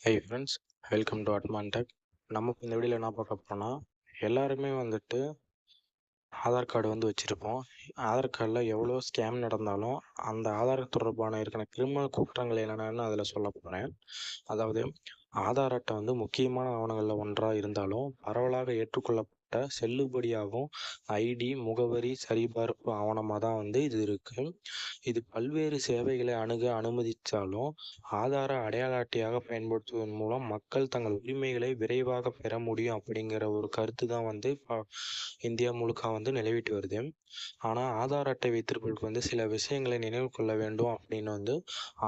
High friends, welcome to அட்மான் tech. நம்ம இந்த வீடியோவில் என்ன பார்க்க போகிறோம்னா, எல்லாருமே வந்துட்டு ஆதார் கார்டு வச்சுருப்போம். ஆதார் கார்டில் எவ்வளோ ஸ்கேம் நடந்தாலும் அந்த ஆதார் தொடர்பான இருக்கிற கிரிமினல் குற்றங்கள் என்னென்னு அதில் சொல்ல போகிறேன். அதாவது ஆதார் அட்டை முக்கியமான ஆவணங்களில் ஒன்றாக இருந்தாலும் பரவலாக ஏற்றுக்கொள்ளப்பட்ட செல்லுபடியாகும் ஐடி முகவரி சரிபார்ப்பு ஆவணமாக தான் இது இருக்குது. இது பல்வேறு சேவைகளை அணுக அனுமதித்தாலும் ஆதார அடையாள அட்டையாக பயன்படுத்துவதன் மூலம் மக்கள் தங்கள் உரிமைகளை விரைவாக பெற முடியும் அப்படிங்கிற ஒரு கருத்து தான் இந்தியா முழுக்க நிலவிட்டு வருது. ஆனால் ஆதார் அட்டை வைத்திருப்பவர்களுக்கு சில விஷயங்களை நினைவு கொள்ள வேண்டும் அப்படின்னு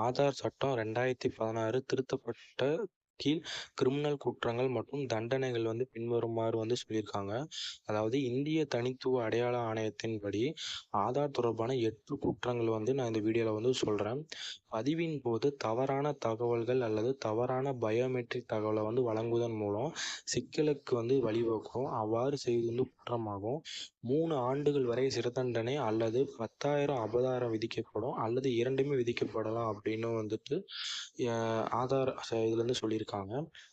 ஆதார் சட்டம் 2016 திருத்தப்பட்ட கீழ் கிரிமினல் குற்றங்கள் மற்றும் தண்டனைகள் பின்வருமாறு சொல்லியிருக்காங்க. அதாவது இந்திய தனித்துவ அடையாள ஆணையத்தின்படி ஆதார் தொடர்பான 8 குற்றங்கள் நான் இந்த வீடியோவில் சொல்கிறேன். பதிவின் போது தவறான தகவல்கள் அல்லது தவறான பயோமெட்ரிக் தகவலை வழங்குவதன் மூலம் சிக்கலுக்கு வழிவகுக்கும். அவ்வாறு செய்வது குற்றமாகும். 3 ஆண்டுகள் வரை சிறை தண்டனை அல்லது 10,000 அபராதம் விதிக்கப்படும் அல்லது இரண்டுமே விதிக்கப்படலாம் அப்படின்னு ஆதார் இதில் சொல்லியிருக்காங்க.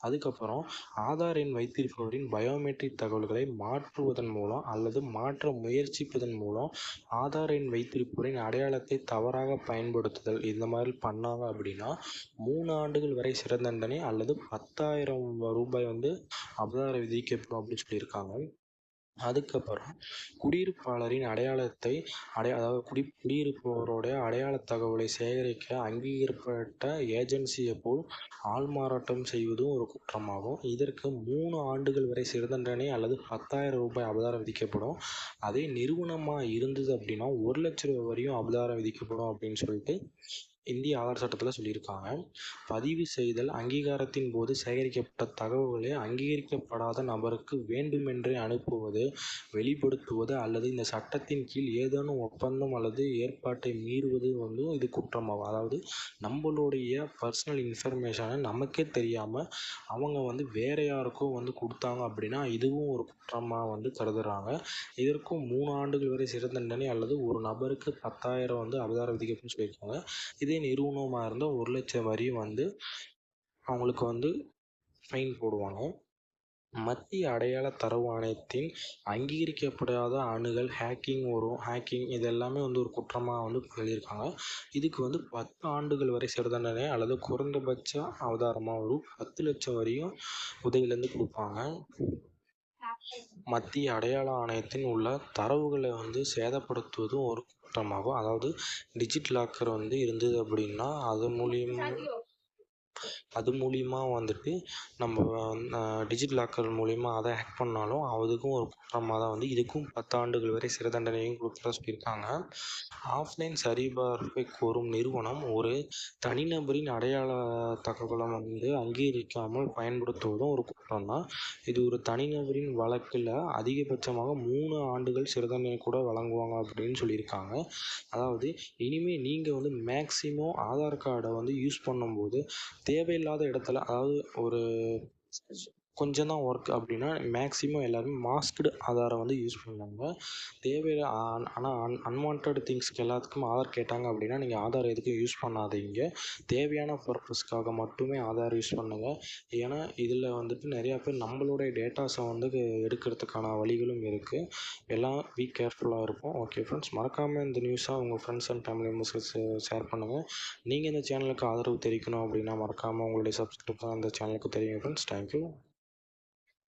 அதுக்கப்புறம் ஆதார் எண் வைத்திருப்பவரின் பயோமெட்ரிக் தகவல்களை மாற்றுவதன் மூலம் அல்லது மாற்ற முயற்சிப்பதன் மூலம் ஆதார் எண் வைத்திருப்பவரின் அடையாளத்தை தவறாக பயன்படுத்துதல் இந்த மாதிரி பண்ணாங்க அப்படின்னா 3 ஆண்டுகள் வரை சிறை தண்டனை அல்லது 10,000 ரூபாய் அபராதம் விதிக்கப்படும் அப்படின்னு சொல்லியிருக்காங்க. அதுக்கப்புறம் குடியிருப்பாளரின் அடையாளத்தை அதாவது குடியிருப்பவருடைய அடையாள தகவலை சேகரிக்க அங்கீகரிக்கப்பட்ட ஏஜென்சியை போல் ஆள்மாறாட்டம் செய்வதும் ஒரு குற்றமாகும். இதற்கு 3 ஆண்டுகள் வரை சிறை தண்டனை அல்லது 10,000 ரூபாய் அபராதம் விதிக்கப்படும். அதே நிறுவனமாக இருந்தது அப்படின்னா 1,00,000 ரூபாய் வரையும் அபராதம் விதிக்கப்படும் அப்படின்னு சொல்லிட்டு இந்திய ஆதார் சட்டத்தில் சொல்லியிருக்காங்க. பதிவு செய்தல் அங்கீகாரத்தின் போது சேகரிக்கப்பட்ட தகவல்களை அங்கீகரிக்கப்படாத நபருக்கு வேண்டுமென்றே அனுப்புவது, வெளிப்படுத்துவது அல்லது இந்த சட்டத்தின் கீழ் ஏதேனும் ஒப்பந்தம் அல்லது ஏற்பாட்டை மீறுவது இது குற்றமாகும். அதாவது நம்மளுடைய பர்சனல் இன்ஃபர்மேஷனை நமக்கே தெரியாமல் அவங்க வேற யாருக்கும் கொடுத்தாங்க அப்படின்னா இதுவும் ஒரு குற்றமாக கருதுகிறாங்க. இதற்கும் 3 ஆண்டுகள் வரை சிறை தண்டனை அல்லது ஒரு நபருக்கு 10,000 அபராதம் விதிக்கப்படும் சொல்லியிருக்காங்க. இதே நிறுவனமாக இருந்தால் 1,00,000 வரையும் அவங்களுக்கு ஃபைன் போடுவாங்க. மத்திய அடையாள தரவு ஆணையத்தின் அங்கீகரிக்கப்படாத அணுகல், ஹேக்கிங் இது எல்லாமே ஒரு குற்றமாக சொல்லியிருக்காங்க. இதுக்கு 10 ஆண்டுகள் வரை சிறை தண்டனை அல்லது குறைந்தபட்ச அபராதமாக 10,00,000 வரையும் உதவியிலேருந்து கொடுப்பாங்க. மத்திய அடையாள ஆணையத்தின் உள்ள தரவுகளை சேதப்படுத்துவதும் ஒரு குற்றமாகும். அதாவது டிஜிட் லாக்கர் இருந்தது அப்படின்னா அது மூலிமா நம்ம டிஜிட் லாக்கர் மூலிமா அதை ஹேக் பண்ணாலும் அதுக்கும் ஒரு குற்றமாக தான் இதுக்கும் 10 ஆண்டுகள் வரை சிறை தண்டனையும் கொடுக்குறதா சொல்லியிருக்காங்க. ஆஃப்லைன் சரிபார்ப்பை கோரும் நிறுவனம் ஒரு தனிநபரின் அடையாள தகவலை அங்கீகரிக்காமல் பயன்படுத்துவதும் ஒரு குற்றம் தான். இது ஒரு தனிநபரின் வழக்கில் அதிகபட்சமாக 3 ஆண்டுகள் சிறை தண்டனை கூட வழங்குவாங்க அப்படின்னு சொல்லியிருக்காங்க. அதாவது இனிமேல் நீங்கள் மேக்ஸிமம் ஆதார் கார்டை யூஸ் பண்ணும்போது தேவையில்லாத இடத்துல, அதாவது ஒரு கொஞ்சம் தான் ஒர்க் அப்படின்னா மேக்ஸிமம் எல்லாருமே மாஸ்க்டு ஆதாரை யூஸ் பண்ணுவாங்க. ஆனால் அன்வான்ட் திங்ஸ்க்கு எல்லாத்துக்கும் ஆதார் கேட்டாங்க அப்படின்னா நீங்கள் ஆதார் எதுக்கும் யூஸ் பண்ணாதீங்க. தேவையான பர்பஸ்க்காக மட்டுமே ஆதார் யூஸ் பண்ணுங்கள். ஏன்னா இதில் நிறையா பேர் நம்மளுடைய டேட்டாஸை எடுக்கிறதுக்கான வழிகளும் இருக்குது. எல்லாம் பி கேர்ஃபுல்லாக இருப்போம். ஓகே ஃப்ரெண்ட்ஸ், மறக்காமல் இந்த நியூஸை உங்கள் ஃப்ரெண்ட்ஸ் அண்ட் ஃபேமிலி மெம்பர்ஸ்க்கு ஷேர் பண்ணுங்கள். நீங்கள் இந்த சேனலுக்கு ஆதரவு தெரிவிக்கணும் அப்படின்னா மறக்காமல் உங்களுடைய சப்ஸ்கிரிப்ஷன் அந்த சேனலுக்கு தெரியுங்க ஃப்ரெண்ட்ஸ். தேங்க்யூ.